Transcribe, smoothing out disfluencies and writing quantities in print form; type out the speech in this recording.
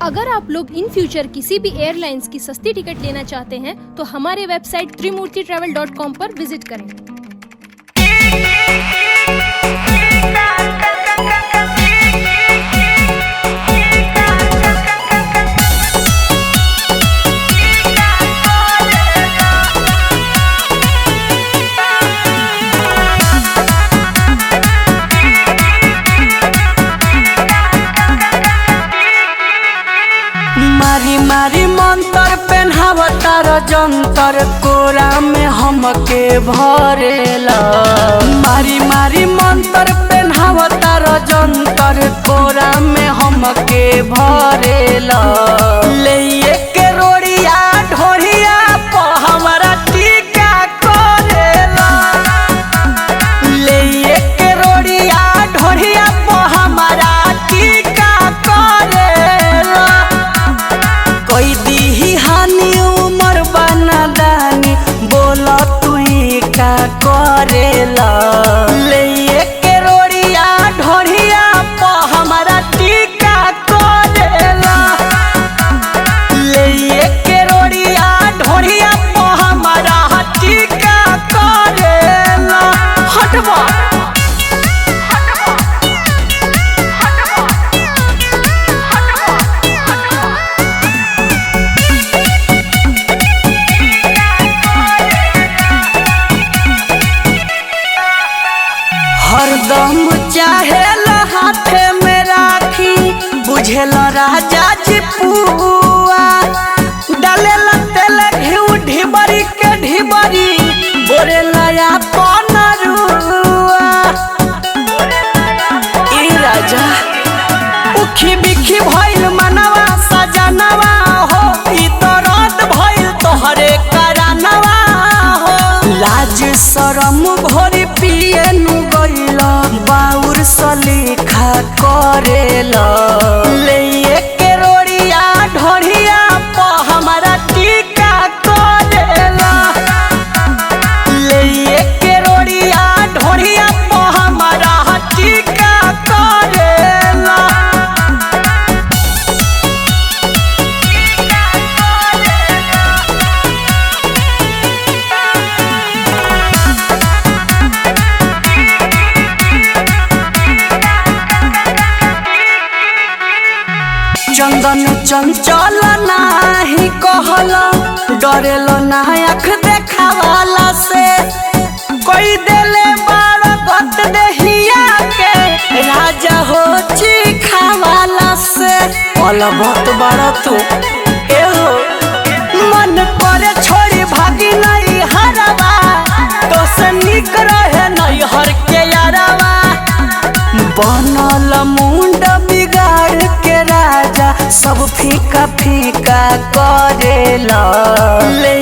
अगर आप लोग इन फ्यूचर किसी भी एयरलाइंस की सस्ती टिकट लेना चाहते हैं तो हमारे वेबसाइट त्रिमूर्तिtravel.com पर विजिट करें। मारी मारी मंतर पेन्हावतार जंतर कोरा में हमके भरेला। मारी मारी मंतर पेन्हावतार जंतर कोरा में हमके भरेला। ले के रोड़िया ढोरिया प हमारा टीका करेला। ले के रोड़िया ढोरिया प हमारा टीका करेला। कोई दी हानि उमर बना दानी बोला तू का करेला। ले के रोड़िया ढोरिया प हमारा टीका करेला। ले के रोड़िया ढोरिया प हमारा टीका करेला। हटवा हरदम चाहेल हाथे में राखी बुझेल राजा जी पुआ। डालेल तेल घिउ ढिबरी के ढिबरी बोरेला अपन रुआ। ई राजा उखी बिखी भइल मनवा सजनवा हो। ई तो रात भइल तोहरे करानवा हो। लाज शरम भोरी पिए नु गइला बाउर सलीखा करेला। ले के रोड़िया ढोरिया प हमारा टीका करेला। ले के रोड़िया ढोरिया प हमारा टीका करेला। चंदन चंचल नाही कहल डरेल ना आँख देखावाला से। कोई देले बार गत देहिया के राजा हो चिखावाला से। अलबत बार तू एहो मन करे छोड़ी भागी नहीं हरवा। तो से निक रहे नहीं हर के यारवा। बनल मुंड बिगाड़ के राजा सब फीका फीका करेला। ले